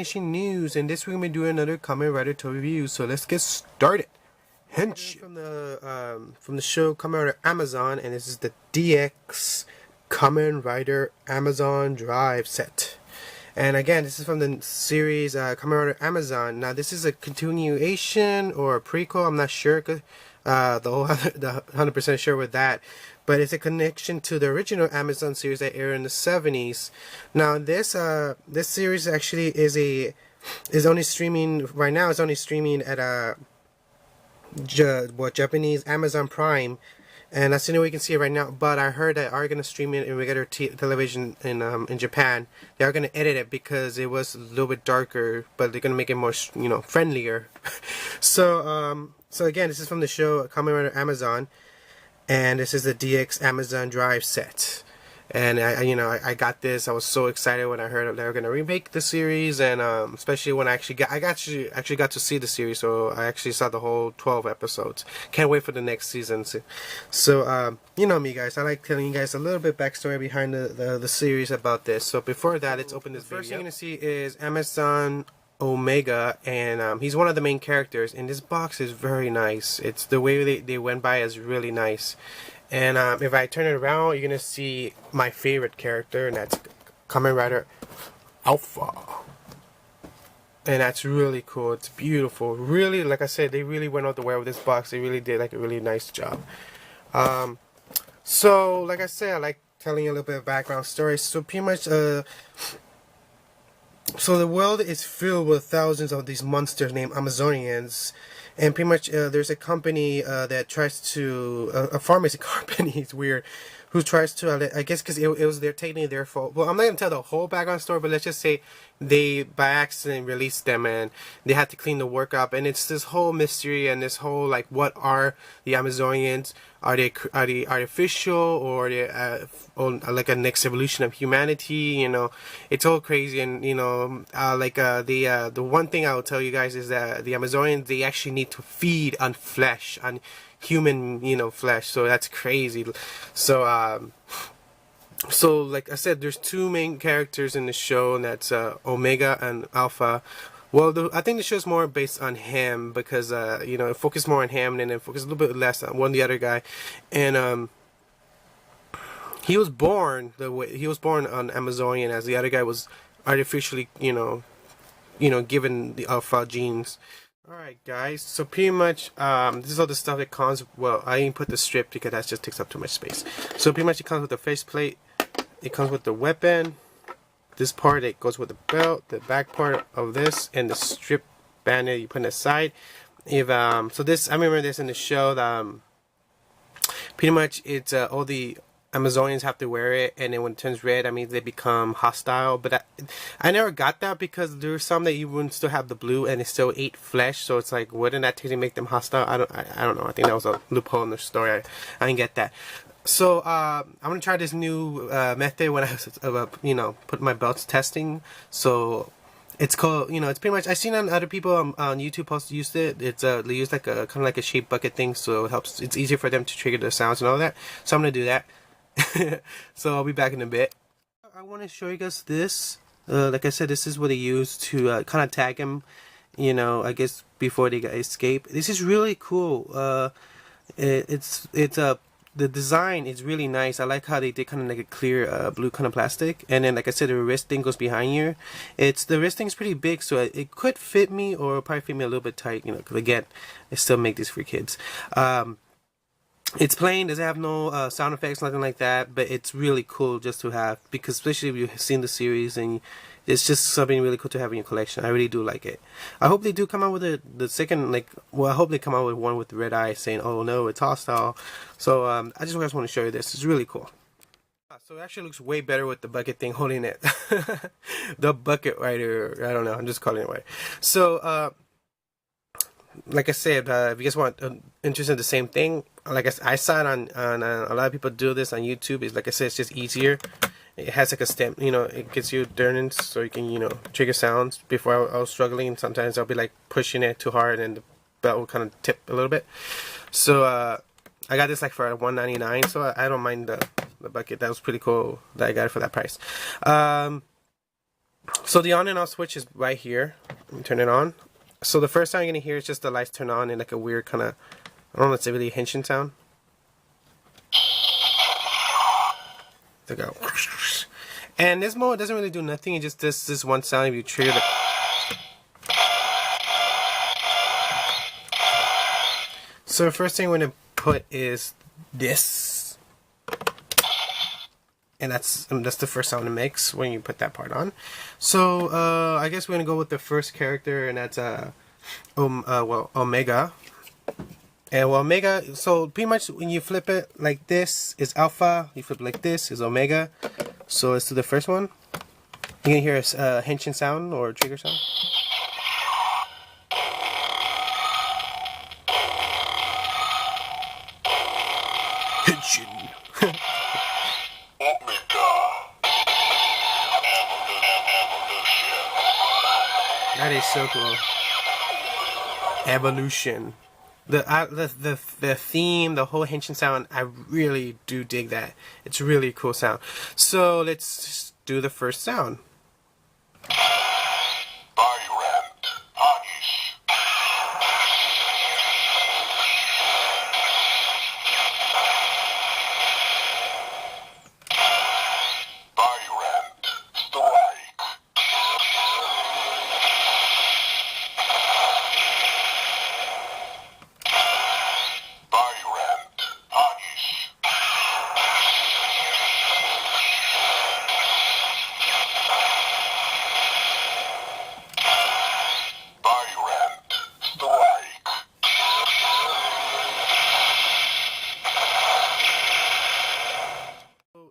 animation news, and this week we're doing another Kamen Rider to review. So let's get started. Hench from the show Kamen Rider Amazon, and this is the DX Kamen Rider Amazon Drive set. And again, this is from the series Kamen Rider Amazon. Now this is a continuation or a prequel. I'm not sure. The 100% sure with that, but it's a connection to the original Amazon series that aired in the 70s. Now this series actually is only streaming right now. It's only streaming at Japanese Amazon Prime, and that's the only way you can see it right now. But I heard that are gonna stream it in regular television in Japan. They are gonna edit it because it was a little bit darker, but they're gonna make it more friendlier. So again, this is from the show Kamen Rider Amazon, and this is the DX Amazon Drive set. And I got this. I was so excited when I heard they were gonna remake the series, and especially when I actually got to see the series. So I actually saw the whole 12 episodes. Can't wait for the next season. So you know me, guys. I like telling you guys a little bit backstory behind the series about this. So before that, let's open this video. First thing you're gonna see is Amazon Omega, and he's one of the main characters, and this box is very nice. It's the way they went by is really nice. And if I turn it around, you're gonna see my favorite character, and that's Kamen Rider Alpha. And that's really cool. It's beautiful. Really, like I said, they really went out the way with this box. They really did like a really nice job. So like I said, I like telling you a little bit of background story. So pretty much so the world is filled with thousands of these monsters named Amazonians, and pretty much there's a company that tries to a pharmacy company. It's weird, who tries to I guess because it was technically their fault. Well, I'm not gonna tell the whole background story, but let's just say they by accident released them, and they had to clean the work up. And it's this whole mystery and this whole like, what are the Amazonians? Are they artificial, or are they like a next evolution of humanity? You know, it's all crazy. And you know, the one thing I will tell you guys is that the Amazonians, they actually need to feed on flesh, on human flesh. So that's crazy. So so like I said, there's two main characters in the show, and that's Omega and Alpha. Well, I think the show's more based on him because it focused more on him, and then it focused a little bit less on the other guy. And he was born on Amazonian, as the other guy was artificially given the Alpha genes. Alright guys, so pretty much this is all the stuff that comes. Well, I didn't put the strip because that just takes up too much space. So pretty much it comes with the faceplate, it comes with the weapon, this part, it goes with the belt, the back part of this, and the strip band that you put aside. If so this, I remember this in the show that pretty much it's all the Amazonians have to wear it, and then when it turns red, I mean they become hostile. But I never got that, because there's some that you wouldn't still have the blue and it still ate flesh. So it's like, wouldn't that technically make them hostile? I don't know. I think that was a loophole in the story. I didn't get that. So I'm gonna try this new method when I was put my belts testing. So it's called, it's pretty much, I've seen on other people on YouTube used it. It's they use like a kind of like a shaped bucket thing, so it helps. It's easier for them to trigger the sounds and all that. So I'm gonna do that. So I'll be back in a bit. I want to show you guys this. Like I said, this is what they use to kind of tag him, I guess before they escape. This is really cool. The design is really nice. I like how they did kind of like a clear blue kind of plastic, and then like I said, the wrist thing goes behind here. The wrist thing's pretty big, so it could fit me, or probably fit me a little bit tight, because again, I still make this for kids. It's plain, doesn't have no sound effects, nothing like that, but it's really cool just to have, because especially if you've seen the series, and it's just something really cool to have in your collection. I really do like it. I hope they do come out with the second, I hope they come out with one with the red eye saying, oh no, it's hostile. So I just want to show you this. It's really cool. So it actually looks way better with the bucket thing holding it. The bucket rider, I don't know, I'm just calling it right. So like I said, if you guys want interested in the same thing, like I saw it on a lot of people do this on YouTube. It's like I said, it's just easier. It has like a stem, it gets you turning, so you can trigger sounds. Before I was struggling, sometimes I'll be like pushing it too hard, and the belt will kind of tip a little bit. So I got this like for $1.99, so I don't mind the bucket. That was pretty cool that I got it for that price. So the on and off switch is right here. Let me turn it on. So the first sound you're gonna hear is just the lights turn on and like a weird kind of, I don't know, it's a really henshin sound. They go. And this mode doesn't really do nothing. It just does this one sound if you trigger the. So the first thing we're gonna put is this, and that's the first sound it makes when you put that part on. So I guess we're gonna go with the first character, and that's Omega. And well, Omega. So pretty much when you flip it like this is Alpha. You flip it like this is Omega. So let's do the first one. You can hear a henshin sound or trigger sound. Henshin. That is so cool. Evolution. The theme, the whole henshin sound, I really do dig that. It's a really cool sound. So let's just do the first sound.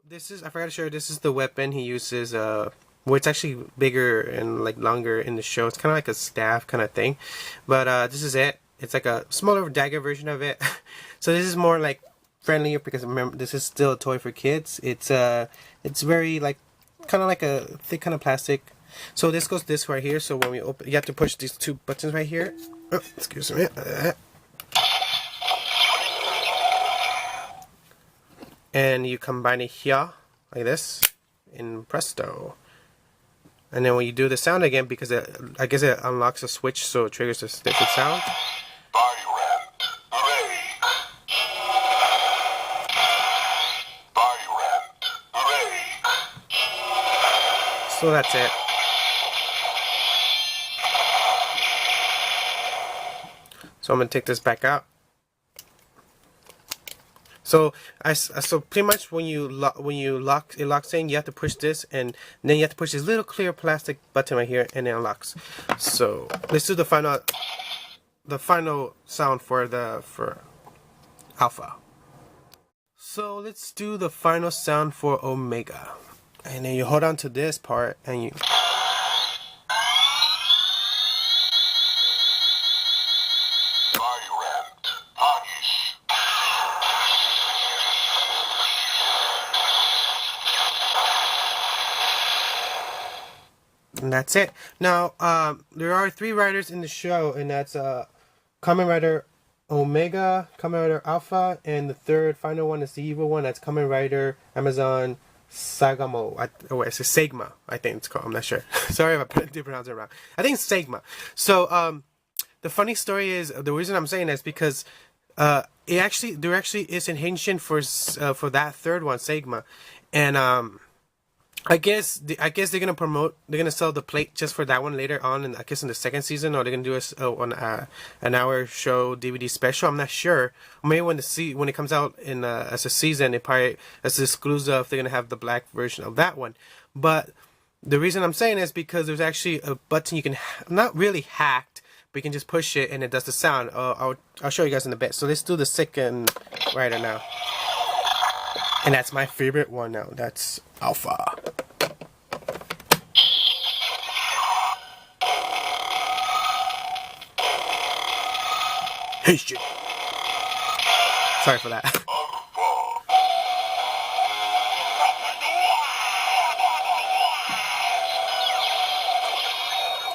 This is, I forgot to show you, this is the weapon he uses, well, it's actually bigger and like longer in the show. It's kind of like a staff kind of thing, but this is it. It's like a smaller dagger version of it. So this is more like friendlier because remember, this is still a toy for kids. It's very like kind of like a thick kind of plastic. So this goes this right here. So when we open, you have to push these two buttons right here. Oh, excuse me. And you combine it here like this in presto. And then when you do the sound again, because I guess it unlocks a switch, so it triggers this different sound. So that's it. So I'm gonna take this back out. So so pretty much when you lock, it locks in. You have to push this, and then you have to push this little clear plastic button right here, and it unlocks. So let's do the final sound for Alpha. So let's do the final sound for Omega, and then you hold on to this part, and you. And that's it. Now, there are 3 writers in the show, and that's Kamen Rider Omega, Kamen Rider Alpha, and the third final one is the evil one. That's Kamen Rider Amazon Sagamo. It's a Sigma, I think it's called. I'm not sure. Sorry if I did pronounce it wrong. I think it's Sigma. So, the funny story is, the reason I'm saying that is because there actually is a henshin for that third one, Sigma, and I guess they're gonna sell the plate just for that one later on, and I guess in the second season, or they're gonna do an hour show DVD special. I'm not sure. Maybe when it comes out in as a season, it probably as exclusive. They're gonna have the black version of that one. But the reason I'm saying is because there's actually a button you can not really hacked, but you can just push it and it does the sound. I'll show you guys in a bit. So let's do the second writer now. And that's my favorite one now. That's Alpha. Hey shit. Sorry for that.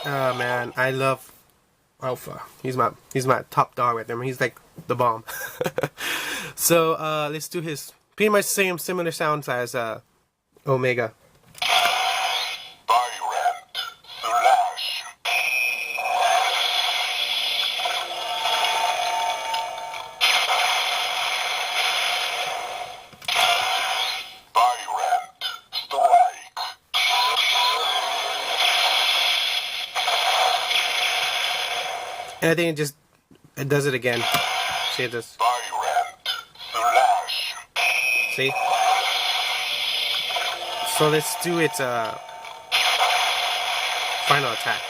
Oh man, I love Alpha. He's my top dog right there. I mean, he's like the bomb. So let's do his pretty much similar sounds as Omega. And I think it does it again. See, it does. See? So let's do its final attack.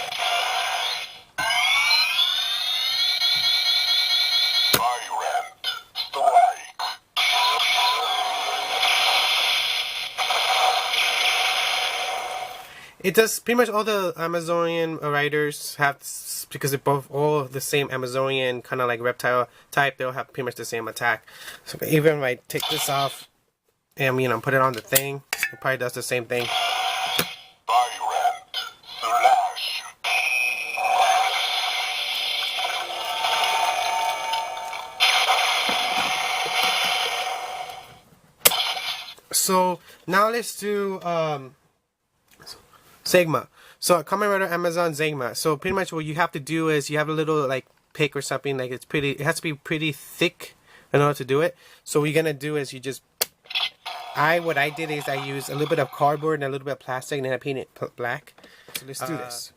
It does pretty much all the Amazonian riders have, because they're both all the same Amazonian kind of like reptile type, they'll have pretty much the same attack. So even if I take this off and put it on the thing, it probably does the same thing. So now let's do Sigma. So Kamen Rider Amazon Sigma. So pretty much what you have to do is you have a little like pick or something, like it has to be pretty thick in order to do it. So what you're gonna do is you just what I did is I used a little bit of cardboard and a little bit of plastic, and then I painted it black. So let's do this.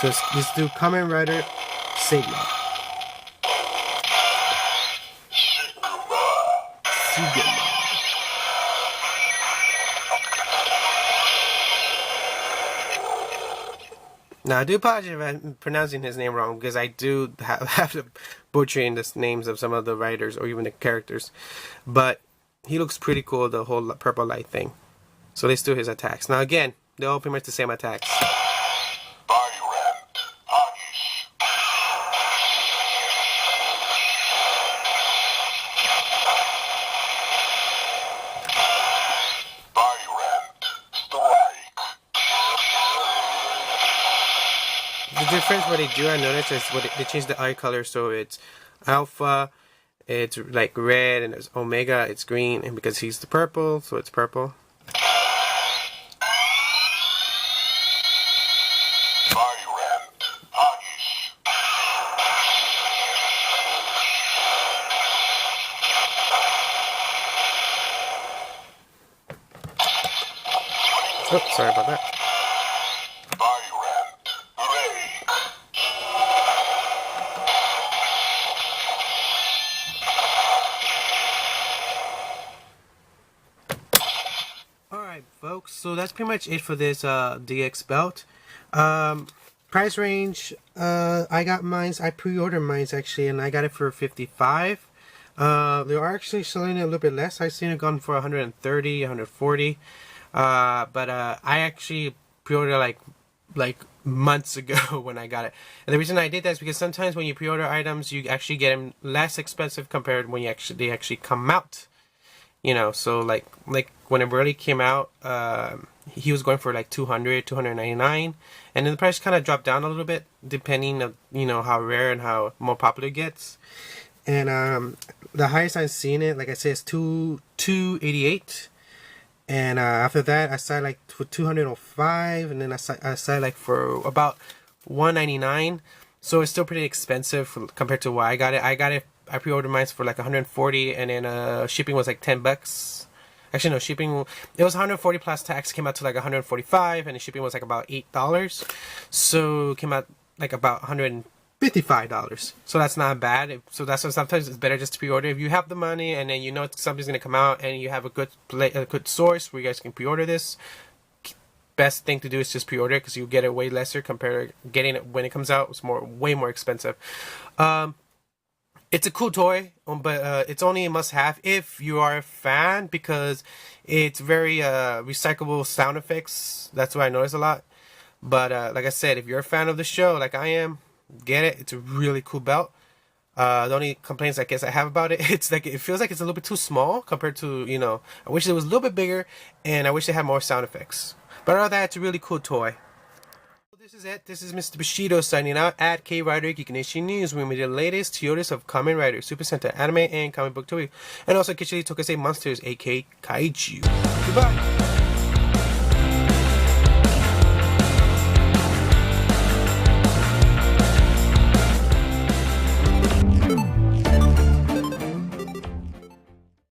So let's do Kamen Rider Sigma. Now I do apologize if I'm pronouncing his name wrong, because I do have to butchering the names of some of the writers or even the characters, but he looks pretty cool, the whole purple light thing. So let's do his attacks. Now again, they're all pretty much the same attacks. The difference what they do, I noticed, is they changed the eye color, so it's alpha, it's like red, and there's omega, it's green, and because he's the purple, so it's purple. Oh, sorry about that. Alright folks, so that's pretty much it for this DX belt. Price range, I got mines, I pre-ordered mines actually, and I got it for $55. They are actually selling it a little bit less. I've seen it gone for $130, $140. But I actually pre-ordered like months ago when I got it. And the reason I did that is because sometimes when you pre-order items, you actually get them less expensive compared when they actually come out. So like when it really came out, he was going for like $200, $299, and then the price kind of dropped down a little bit depending on how rare and how more popular it gets. And the highest I've seen it, like I said, is $288. And after that, I started like for $205, and then I started like for about $199. So it's still pretty expensive compared to why I got it. I pre-ordered mine for like $140, and then shipping was like $10. Actually, no, shipping, it was $140 plus tax, came out to like $145, and the shipping was like about $8. So it came out like about $155. So that's not bad. So that's why sometimes it's better just to pre-order if you have the money, and then something's gonna come out, and you have a good source where you guys can pre-order this. Best thing to do is just pre-order, because you get it way lesser compared to getting it when it comes out. It's way more expensive. It's a cool toy, but it's only a must-have if you are a fan, because it's very recyclable sound effects. That's what I notice a lot. But like I said, if you're a fan of the show, like I am, get it. It's a really cool belt. The only complaints I guess I have about it, it's like it feels like it's a little bit too small compared to, I wish it was a little bit bigger, and I wish it had more sound effects. But other than that, it's a really cool toy. This is it. This is Mr. Bushido signing out at K-Rider Geeknation News, where we the latest Toyotas of Kamen Rider, Super Sentai Anime, and comic book toy, and also Kichiri Tokasei Monsters, aka Kaiju. Goodbye!